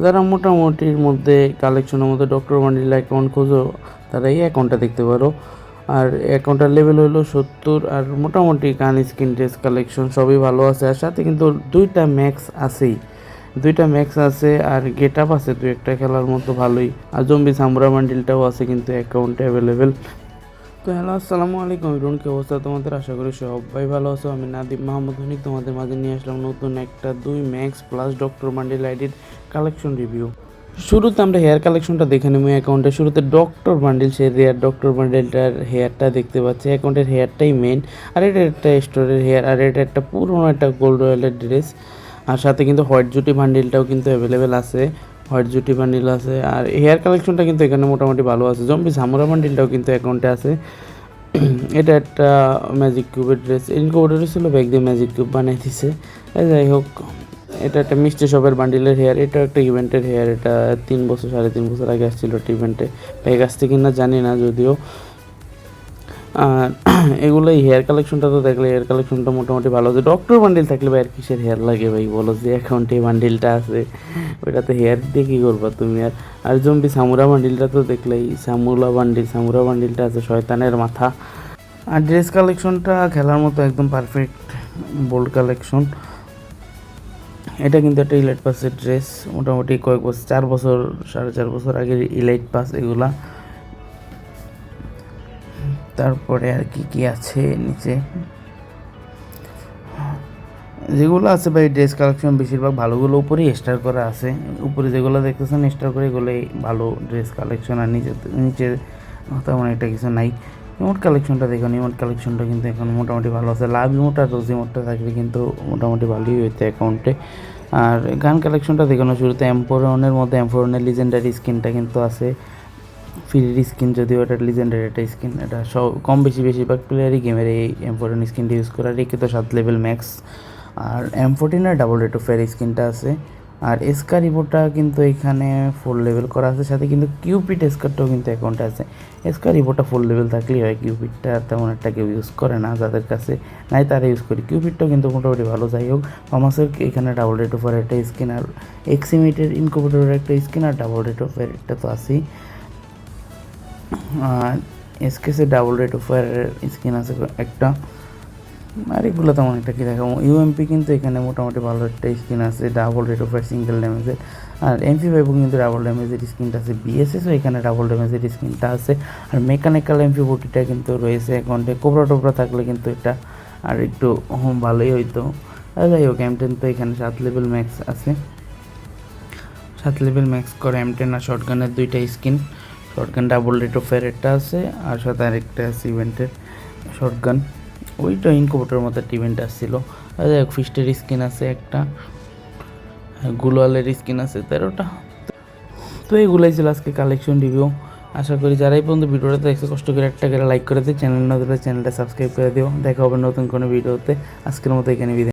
যারা মোটামুটির মধ্যে কালেকশনের মধ্যে ডক্টর বান্ডিল অ্যাকাউন্ট খোঁজো তারা এই অ্যাকাউন্টটা দেখতে পারো। আর অ্যাকাউন্টটার লেভেল হলো 70, আর মোটামুটি গান স্কিন ড্রেস কালেকশন সবই ভালো আছে। আর সাথে কিন্তু দুইটা ম্যাক্স আছেই, দুইটা ম্যাক্স আছে আর গেট আপ আছে দুই একটা খেলার মতো ভালোই। আর জম্বি সামুরা বান্ডিলটাও আছে কিন্তু অ্যাকাউন্টে অ্যাভেলেবেল। তো হ্যালো, আসসালামু আলাইকুম এভরিওয়ান, কি অবস্থা তোমাদের? আশা করি সবাই ভালো আছো। আমি নাদিম মাহমুদ হনিক তোমাদের মাঝে নিয়ে আসলাম নতুন একটা 2 ম্যাক্স প্লাস ডক্টর বান্ডিল আইডির কালেকশন রিভিউ। শুরুতে আমরা হেয়ার কালেকশনটা দেখে নেব অ্যাকাউন্টে। শুরুতে ডক্টর বান্ডিল, সেই রেয়ার ডক্টর বান্ডিলটার হেয়ারটা দেখতে পাচ্ছি। অ্যাকাউন্টের হেয়ারটাই মেন, আর এটা একটা স্টোরের হেয়ার, আর এটা একটা পুরোনো একটা গোল্ড রয়্যালের ড্রেস। আর সাথে কিন্তু হোয়াইট জুটি বান্ডিলটাও কিন্তু অ্যাভেলেবেল আছে, হোয়াইট জুটি বান্ডিল আছে। আর হেয়ার কালেকশনটা কিন্তু এখানে মোটামুটি ভালো আছে। জম্বি সামুরা বান্ডিলটাও কিন্তু অ্যাকাউন্টে আছে। এটা একটা ম্যাজিক কিউবের ড্রেস, ইনকিউবেটর ছিল, ব্যাগ দিয়ে ম্যাজিক কিউব বানিয়ে দিছে। যাই হোক, এটা একটা মিষ্টি শপের বান্ডিলের হেয়ার, এটা একটা ইভেন্টের হেয়ার। এটা 3 বছর 3.5 বছর আগে আসছিল একটা ইভেন্টে, ব্যাগ আসছে কিনা জানি না যদিও। আর এগুলো এই হেয়ার কালেকশনটা তো দেখলে হেয়ার কালেকশনটা মোটামুটি ভালো আছে। ডক্টর বান্ডিল থাকলে ভাই আর কিসের হেয়ার লাগে ভাই বলো? যে অ্যাকাউন্টে বান্ডিলটা আছে ওইটাতে হেয়ার দিয়ে কী করবা তুমি? আর জম্বি সামুরা বান্ডিলটা তো দেখলেই, সামুরা বান্ডিলটা আছে শয়তানের মাথা। আর ড্রেস কালেকশনটা খেলার মতো একদম পারফেক্ট বোল্ড কালেকশন। এটা কিন্তু একটা ইলাইট পাসের ড্রেস, মোটামুটি কয়েক বছর, 4 বছর 4.5 বছর আগের ইলাইট পাস এগুলা। তারপরে আর কি কি আছে নিচে, যেগুলো আছে ভাই ড্রেস কালেকশন বেশিরভাগ ভালোগুলো উপরেই স্টার করা আছে। উপরে যেগুলো দেখতেছেন স্টার করে এগুলোই ভালো ড্রেস কালেকশন। আর নিচে নিচে তেমন একটা কিছু নাই। ইমোট কালেকশনটা দেখুন, ইমোট কালেকশনটা কিন্তু এখন মোটামুটি ভালো আছে। লাভ ইমোট আর রোজ ইমোটটা থাকলে কিন্তু মোটামুটি ভালোই হইতে অ্যাকাউন্টে। আর গান কালেকশনটা দেখুন, শুরুতে এম্পোরনের মধ্যে এম্পোরনের লিজেন্ডারি স্কিনটা কিন্তু আছে, ফ্রি স্কিন, যদিও এটা লিজেন্ডারি একটা স্কিন। এটা সব কম বেশি বেশিরভাগ প্লেয়ারই গেমের এই এম্পোরন স্কিনটা ইউজ করে। আর একে তো 7 লেভেল ম্যাক্স। আর M14 double rate of fire স্কিনটা আছে। আর এসকার রিবোটা কিন্তু এখানে 4 লেভেল করা আছে, সাথে কিন্তু কিউপিট এসকারটাও কিন্তু অ্যাকাউন্টে আছে। এসকার রিবোটা 4 লেভেল থাকলেই হয়, কিউপিটটা তেমন একটা কেউ ইউজ করে না, যাদের কাছে নাই তারা ইউজ করি। কিউপিটটাও কিন্তু মোটামুটি ভালো। যাই হোক, থমাসের এখানে ডাবল রেট অফ ফায়ার একটা স্কিন, আর এক্সিমিটের ইনকুবেটরের একটা স্কিন, আর ডাবল রেট অফ ফায়ার একটা তো আছেই। আর এসকেসে ডাবল রেট অফ ফায়ারের স্কিন আছে একটা। আর এগুলো তেমন একটা কী দেখাবো। ইউএমপি কিন্তু এখানে মোটামুটি ভালো একটা স্কিন আছে, double rate of fire single ড্যামেজের। আর MP5 কিন্তু ডাবল ড্যামেজের স্কিনটা আছে। বিএসএসও এখানে ডাবল ড্যামেজের স্কিনটা আছে। আর মেকানিক্যাল MP40টা কিন্তু রয়েছে অ্যাকাউন্টে। কোবরা টোবরা থাকলে কিন্তু এটা আর একটু ভালোই হইতো। আর যাই হোক, M10 তো এখানে 7 লেভেল ম্যাক্স আছে, 7 লেভেল ম্যাক্স করে M10। আর শর্টগানের দুইটা skin, shotgun double rate of fire একটা আছে, আর সাথে আরেকটা আছে ইভেন্টের শর্টগান, ওইটা ইনকুবেটরের মতো একটা ইভেন্ট আসছিল। আর যাই হোক, ফিস্টের স্কিন আছে একটা, গুলোয়ালের স্কিন আছে 13টা। তো এইগুলাই ছিল আজকে কালেকশন রিভিউ। আশা করি যারা এই পর্যন্ত ভিডিওটা দেখছে কষ্ট করে একটা করে লাইক করে দিও, চ্যানেল না দিলে চ্যানেলটা সাবস্ক্রাইব করে দিও। দেখা হবে নতুন কোনো ভিডিওতে। আজকের মতো এখানে বিদায়।